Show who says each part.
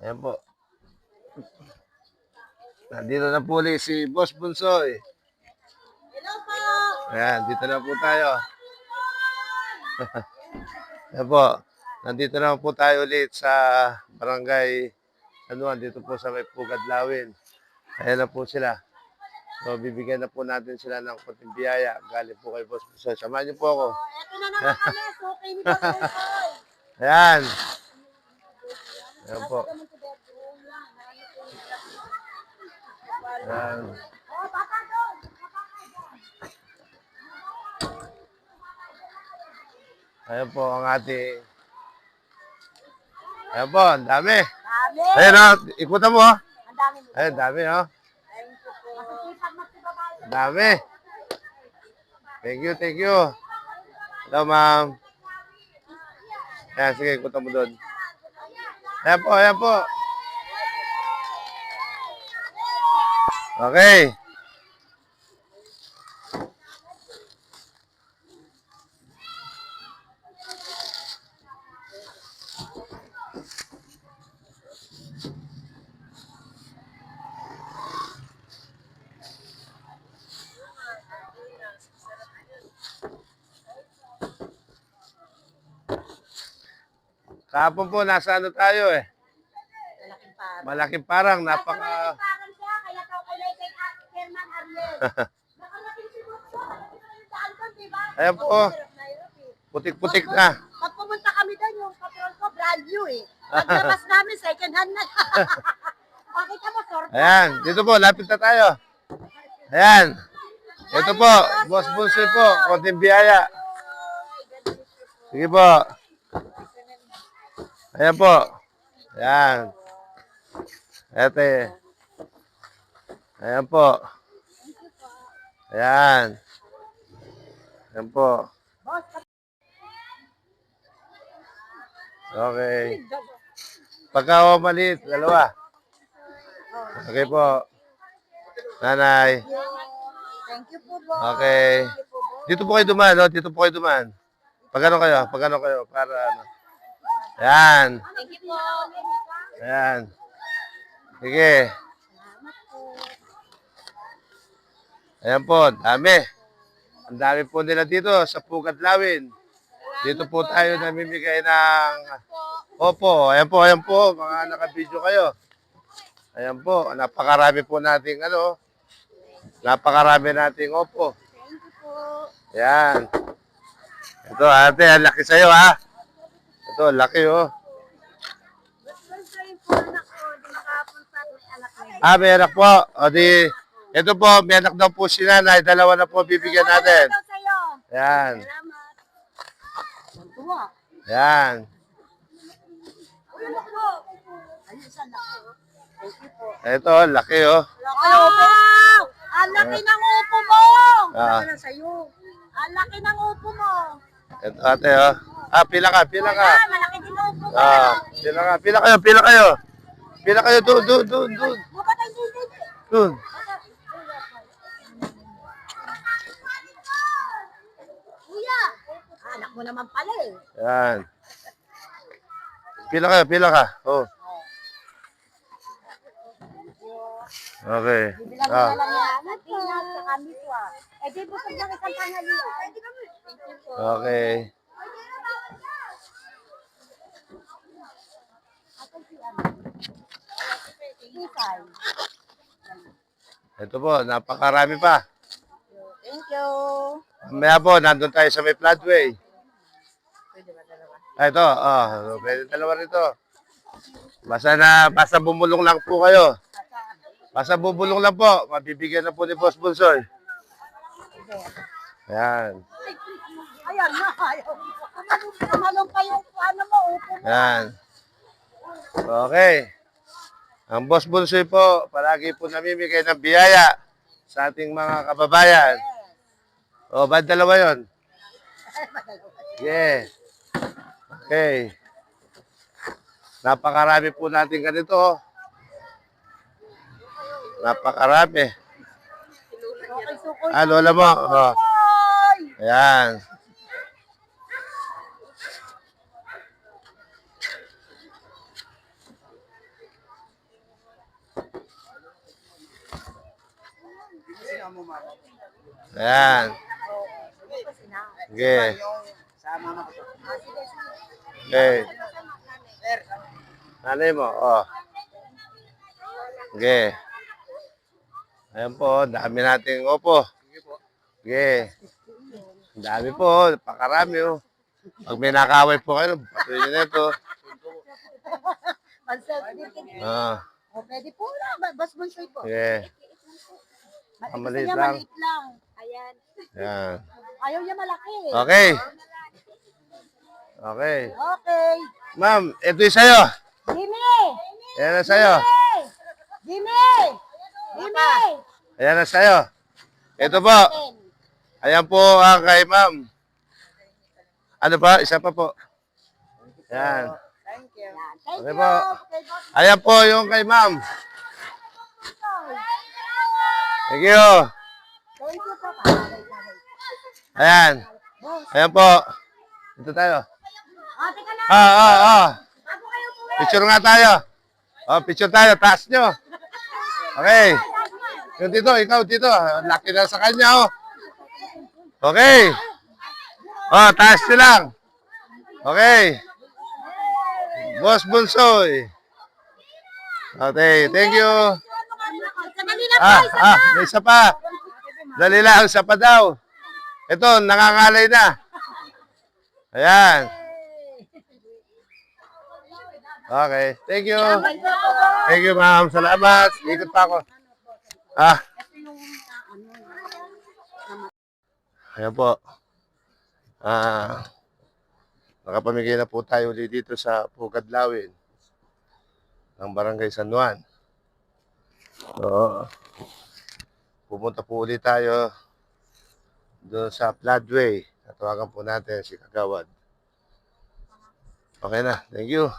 Speaker 1: Ayan po. Nandito na po ulit si Boss Bunsoy.
Speaker 2: Hello po!
Speaker 1: Ayan, dito na po tayo. Ayan po. Nandito na po tayo ulit sa barangay Anuan, dito po sa may Pugad Lawin. Ayan na po sila. So, bibigyan na po natin sila ng konting biyaya. Galing po kay Boss Bunsoy. Samahan niyo po ako.
Speaker 2: Eto na naman kami, suki ni Boss Bunsoy.
Speaker 1: Ayan. Ayan po. Ayan.
Speaker 2: Oh, baka doon!
Speaker 1: Ayan po ang ating... Ayan po, ang dami.
Speaker 2: Dami!
Speaker 1: Ayan o, ikutan mo.
Speaker 2: Ang dami mo.
Speaker 1: Ayan, dami o.
Speaker 2: Thank you po. Masisipag magsibabae.
Speaker 1: Dami. Thank you, thank you. Hello, ma'am. Ayan, sige, ikutan mo doon. Ayan po, ayan po. Okay. Kahapon po, nasa ano tayo eh.
Speaker 2: Malaking para.
Speaker 1: Malaking parang,
Speaker 2: Malaking
Speaker 1: napaka...
Speaker 2: parang siya, kaya tao kay Chairman Ariel. Nakalaking si Boss po, nakalaking na yung daan doon, diba?
Speaker 1: Ayan po.
Speaker 2: Hirap na hirap eh.
Speaker 1: Putik-putik na.
Speaker 2: Pag pumunta kami doon, yung patrol ko, brand new eh. Paglabas namin, second hand na. Pakita mo, sorry.
Speaker 1: Ayan, dito po, lapit na tayo. Ayan. Ito po, Boss Bunsoy po, konting biyaya. Sige po. Ayan po. Ayan. Ete. Ayan po. Ayan. Ayan po. Okay. Pagka maliit, dalawa. Okay po. Nanay.
Speaker 2: Thank you po, boss.
Speaker 1: Okay. Dito po kayo dumaan, no? Dito po kayo dumaan. Pagano kayo? Pagano kayo? Para ano? Ayan.
Speaker 2: Thank you po.
Speaker 1: Ayan. Sige. Ayan po, dami. Ang dami po nila dito sa Pugad Lawin. Dito po tayo namimigay ng... Opo, ayan po. Mga naka-video kayo. Ayan po, napakarami po nating ano. Napakarami nating opo.
Speaker 2: Thank you po.
Speaker 1: Ayan. Ito ate, ang laki sa'yo ha. Ito, laki oh.
Speaker 2: Gusto yung po anak ko, di nakapunta at may anak na yun.
Speaker 1: Ah, may anak po. O di, ito po, may anak daw po si nanay. Dalawa na po bibigyan natin.
Speaker 2: Ito sa'yo.
Speaker 1: Ayan.
Speaker 2: Salamat. Tuwa.
Speaker 1: Ayan.
Speaker 2: Anak ko. Ayun sa anak ko. Thank you po.
Speaker 1: Ito, laki oh.
Speaker 2: Wow! Ang laki ng upo mo!
Speaker 1: Ah.
Speaker 2: Ano na sa'yo? Ang laki ng upo mo.
Speaker 1: Ito ate oh. Ah, pila ka.
Speaker 2: Ah, malaki din upo mo.
Speaker 1: Ah, pila kayo. Pila kayo, doon.
Speaker 2: Buka tayo dito.
Speaker 1: Doon.
Speaker 2: Kuya! Anak mo naman pala eh.
Speaker 1: Ayan. Pila ka. Oh. Okay.
Speaker 2: Bibilang
Speaker 1: Ah.
Speaker 2: na lang yan. Atina sa kami po ah. Eh di busog ng isang tanghalian. Thank you po.
Speaker 1: Okay.
Speaker 2: Isay.
Speaker 1: Ito po, napakarami pa.
Speaker 2: Thank you.
Speaker 1: Mamaya po, nandun tayo sa may floodway.
Speaker 2: Pwede ba dalawa?
Speaker 1: Ah, ito, pwede dalawa rito. Basta bumulong lang po kayo. Basta bubulong lang po, mabibigyan na po ni Boss Bunsoy. Ayan.
Speaker 2: Ayan na. Kumalong pa yung ano mo, upo mo.
Speaker 1: Ayan. Okay. Ang Boss Bunsoy po, palagi po namimigay ng biyaya sa ating mga kababayan. O, ba dalawa yun? Yeah. Okay. Napakarami po natin ganito. Napakarami.
Speaker 2: Okay, sukoy.
Speaker 1: Ah, lola mo. Oh. Ayan.
Speaker 3: mo, ma'am.
Speaker 1: Ayan. Sige.
Speaker 3: Sa mama ko.
Speaker 1: Okay.
Speaker 3: Sir,
Speaker 1: Nanay mo, oh. Sige. Ayan po, dami nating opo. Sige. Ang dami po, pakarami oh. Pag may nakaway po kayo, patuloy nyo na ito.
Speaker 2: Panselfie.
Speaker 1: Ah,
Speaker 2: O, pwede po na. Bas bunsoy po.
Speaker 1: sige.
Speaker 2: Gusto
Speaker 1: maliit
Speaker 2: niya
Speaker 1: lang.
Speaker 2: maliit lang. Ayan.
Speaker 1: Ayan.
Speaker 2: Ayaw niya malaki.
Speaker 1: Okay. Okay.
Speaker 2: Okay.
Speaker 1: Ma'am, ito yung sa'yo.
Speaker 2: Jimmy!
Speaker 1: Ayan na sa'yo.
Speaker 2: Jimmy! Jimmy!
Speaker 1: Ayan na sa'yo. Ito po. Ayan po ang kay ma'am. Ano pa? Isa pa po. Ayan.
Speaker 3: thank you.
Speaker 2: Thank
Speaker 1: Okay
Speaker 2: you.
Speaker 1: po.
Speaker 2: Okay, boss.
Speaker 1: Ayan po yung kay ma'am. Thank you.
Speaker 2: Thank you po.
Speaker 1: Ayan. Ayan po. Ito tayo.
Speaker 2: Teka lang. Bago kayo po
Speaker 1: Picture nga tayo. Picture tayo. Taas nyo. Okay. Yung dito, ikaw dito. Laki na sa kanya, oh. Okay. Taas nyo lang. Okay. Boss Bunsoy. Okay, thank you.
Speaker 2: Sandali lang po, isa pa.
Speaker 1: May isa pa. Dali lang, isa pa daw. Ito, nangangalay na. Ayan. Okay, thank you. Thank you, ma'am. Salamat. Ikot pa ako. Ayan po. Nakapamigay na po tayo ulit dito sa Pugadlawin ng Barangay San Juan. So, pumunta po ulit tayo doon sa Floodway. Natawagan po natin si Kagawad. Okay na. Thank you.